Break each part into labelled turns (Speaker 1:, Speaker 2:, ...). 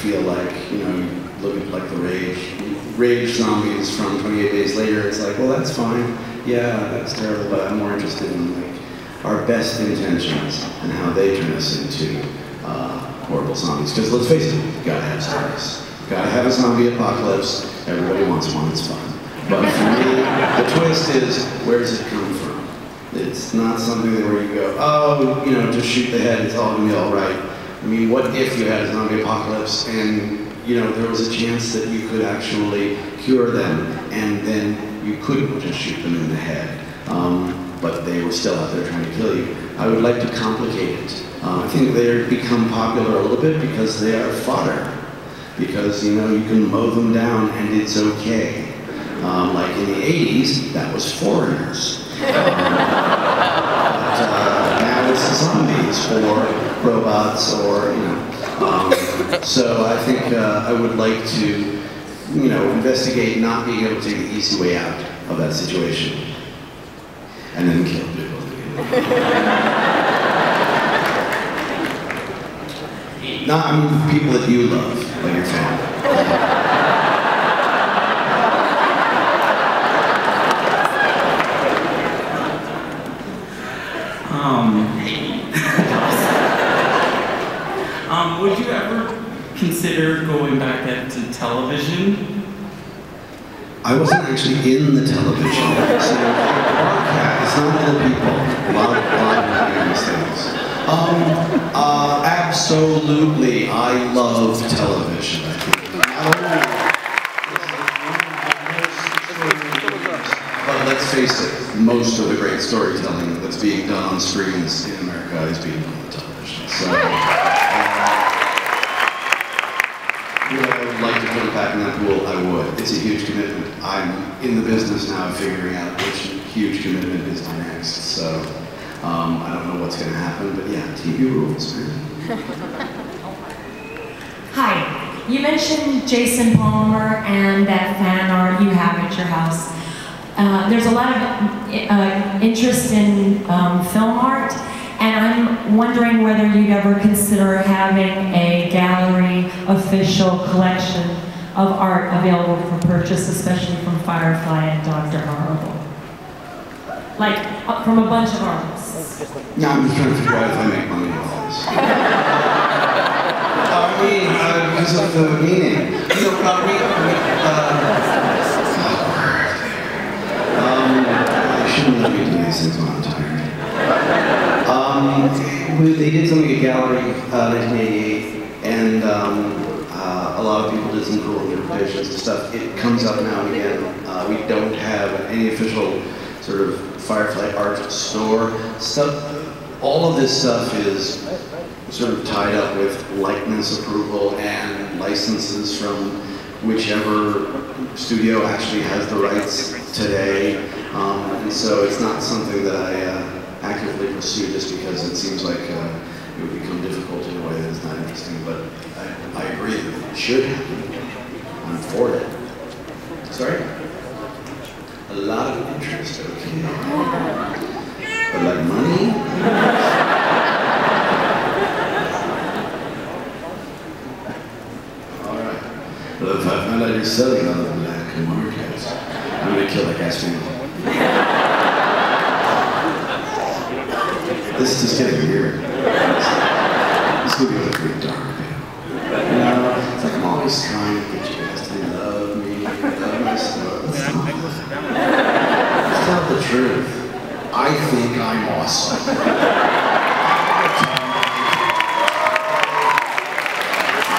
Speaker 1: feel like, you know, you look at like the Rage zombies from 28 Days Later, it's like, well, that's fine. Yeah, that's terrible, but I'm more interested in like our best intentions and how they turn us into horrible zombies. Because let's face it, you gotta have zombies. You gotta have a zombie apocalypse. Everybody wants one, it's fun. But for me, the twist is, where does it come from? It's not something that where you go, oh, you know, just shoot the head, it's all gonna be all right. I mean, what if you had a zombie apocalypse and, you know, there was a chance that you could actually cure them and then you couldn't just shoot them in the head, but they were still out there trying to kill you. I would like to complicate it. I think they've become popular a little bit because they are fodder. Because, you know, you can mow them down and it's okay. Like in the 80s, that was foreigners. But now it's zombies or robots or, you know. So I think I would like to, you know, investigate not being able to take the easy way out of that situation. And then kill people. No, I mean people that you love, like your family.
Speaker 2: Would you ever consider going back to television?
Speaker 1: I wasn't actually in the television. So broadcast, not all the people. A lot of these things. Absolutely, I love television. But let's face it, most of the great storytelling that's being done on screens in America is being done on television. So, would I like to put it back in that pool? I would. It's a huge commitment. I'm in the business now of figuring out which huge commitment is the next. So I don't know what's going to happen, but yeah, TV rules, man.
Speaker 3: Hi. You mentioned Jason Palmer and that fan art you have at your house. There's a lot of interest in film art, and I'm wondering whether you'd ever consider having a gallery official collection of art available for purchase, especially from Firefly and Dr. Horrible. Like, from a bunch of artists.
Speaker 1: No, I'm just trying to figure out if I make money off this. Because of the meaning. You know, I shouldn't let me do these things when I'm tired. They did something at Gallery 1988, and a lot of people did some cool interpretations and stuff. It comes up now and again. We don't have any official sort of Firefly art store stuff. All of this stuff is sort of tied up with likeness approval and licenses from whichever studio actually has the rights today. And so it's not something that I actively pursue just because it seems like it would become difficult in a way that is not interesting. But I agree that it should happen. I'm for it. Sorry? A lot of interest, okay. But like money? Alright. But if I find out you're selling on the black market, I'm gonna kill that guy's family. This is just getting weird. This movie was pretty dark. You know, it's like I'm always trying to get you guys to love me, love my stuff. Let's tell the truth. I think I'm awesome. I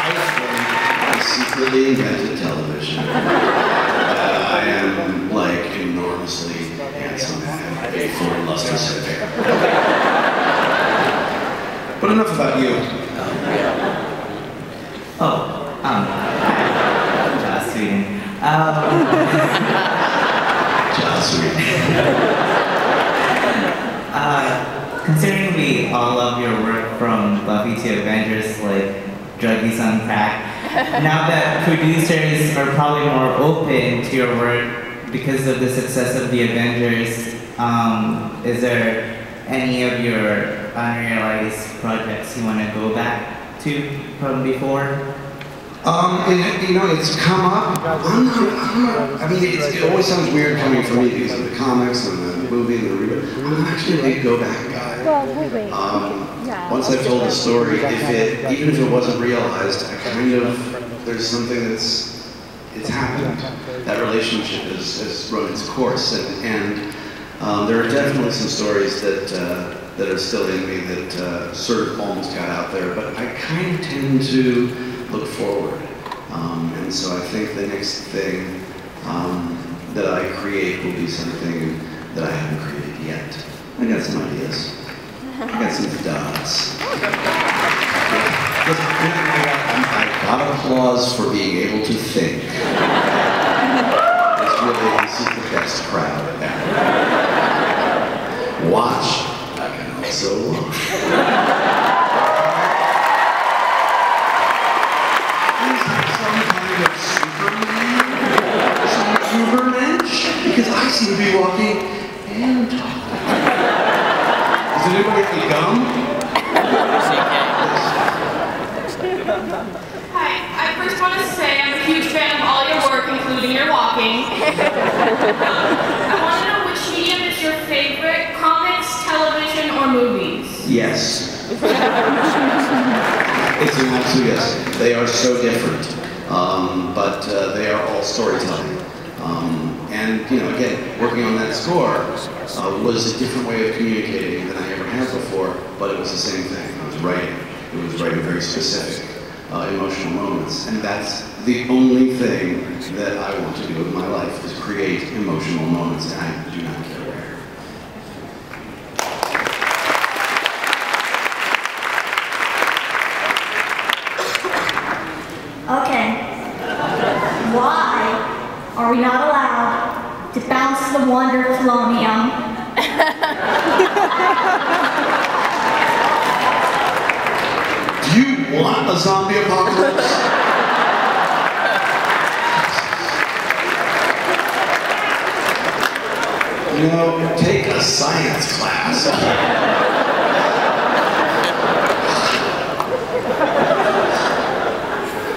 Speaker 1: think I secretly invented television. I am like enormously handsome and a foreign lustrous hair. But enough about you.
Speaker 4: Joss Whedon.
Speaker 1: Joss Whedon.
Speaker 4: Considering we all love your work from Buffy to Avengers, like Druggies on Crack, now that producers are probably more open to your work because of the success of the Avengers, is there any of your unrealized projects you want to go back to from before?
Speaker 1: You know, it's come up. I mean, it always sounds weird coming from me because of the comics and the movie and the reboot. I'm actually a big go-back guy. Once I've told the story, even if it wasn't realized, there's something it's happened. That relationship has run its course, and there are definitely some stories that are still in me that sort of almost got out there, but I kind of tend to look forward. And so I think the next thing that I create will be something that I haven't created yet. I got some ideas. I got some thoughts. I got applause for being able to think. This is the best crowd ever. Watch, I can also watch. Because I seem to be walking and talking. Does anybody have any gum?
Speaker 5: Hi, I first want to say I'm a huge fan of all your work, including your walking. I want to know which medium is your favorite, comics, television, or movies?
Speaker 1: Yes. It's an absolute yes. They are so different, but they are all storytelling. And, you know, again, working on that score was a different way of communicating than I ever had before, but it was the same thing. It was writing. It was writing very specific emotional moments. And that's the only thing that I want to do with my life, is create emotional moments, and I do not care where.
Speaker 6: Okay. Why are we not allowed to bounce the Wonder Flonium?
Speaker 1: Do you want a zombie apocalypse? You know, take a science class.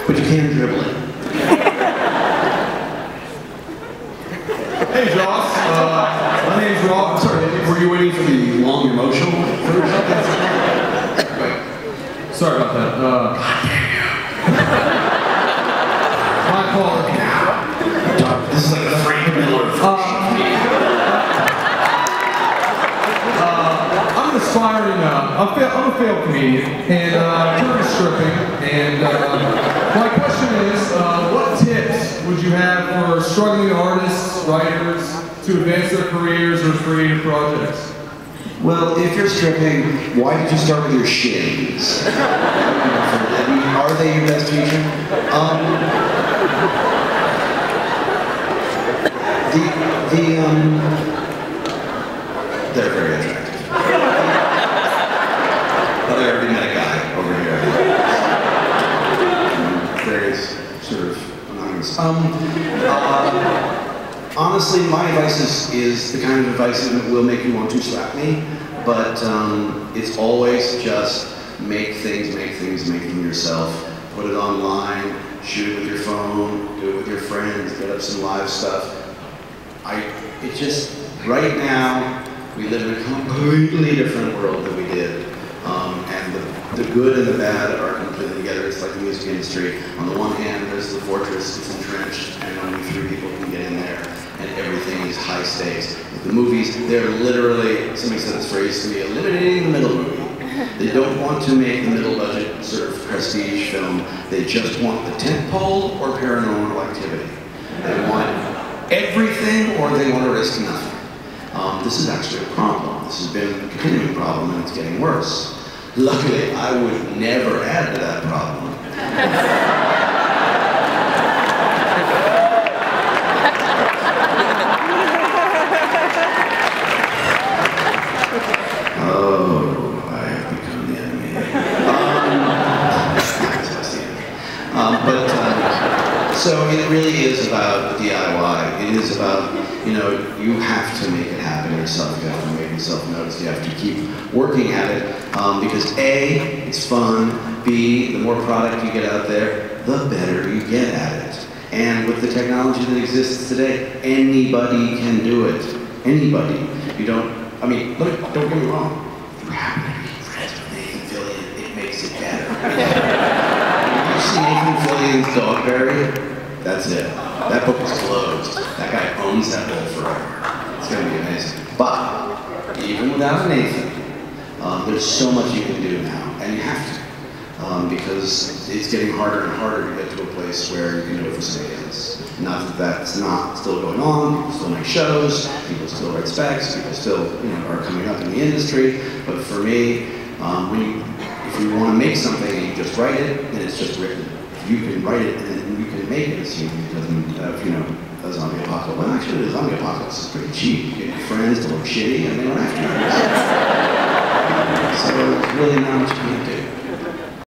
Speaker 1: But you can't dribble it.
Speaker 7: Hey Joss, my name's Rob. Sorry,
Speaker 1: Were you waiting for the long emotional version?
Speaker 7: sorry about that. My apologies.
Speaker 1: This is like a Frank Miller.
Speaker 7: I'm an aspiring, I'm a failed comedian, and currently stripping. And my question is, what tips would you have for struggling artists, writers, to advance their careers or creative projects?
Speaker 1: Well, if you're stripping, why did you start with your shins? Are they your best feature? They're very attractive. But I already met a guy over here. Very sort of anonymous. Honestly, my advice is the kind of advice that will make you want to slap me, but it's always just make them yourself. Put it online, shoot it with your phone, do it with your friends, get up some live stuff. Right now, we live in a completely different world than we did. And the good and the bad are completely together. It's like the music industry. On the one hand, there's the fortress, it's entrenched, and only 3 people can get in there. And everything is high stakes. With the movies, they're literally, somebody said this phrase to me, eliminating the middle movie. They don't want to make the middle budget sort of prestige film. They just want the tentpole or paranormal activity. They want everything or they want to risk nothing. This is actually a problem. This has been a continuing problem and it's getting worse. Luckily, I would never add to that problem. Oh, I have become the enemy. So it really is about DIY. It is about, you have to make it happen yourself. You have to make yourself notice. You have to keep working at it because A, it's fun. B, the more product you get out there, the better you get at it. And with the technology that exists today, anybody can do it. Anybody. You don't, I mean, look, don't get me wrong. If you happen to be friends with Nathan Fillion, it makes it better. You see Nathan Fillion's Dogberry? That's it. That book is closed. That guy owns that role forever. It's going to be amazing. But, even without Nathan, there's so much you can do now, and you have to. Because it's getting harder and harder to get to a place where you can do it for somebody else. Not that that's not still going on, people still make shows, people still write specs, people still are coming up in the industry, but for me, if you want to make something and you just write it, then it's just written. If you can write it and then you can make it, assuming it doesn't have, a zombie apocalypse. Well, actually, the zombie apocalypse is pretty cheap. You get your friends to look shitty and they run after you. So there's really not much you can do.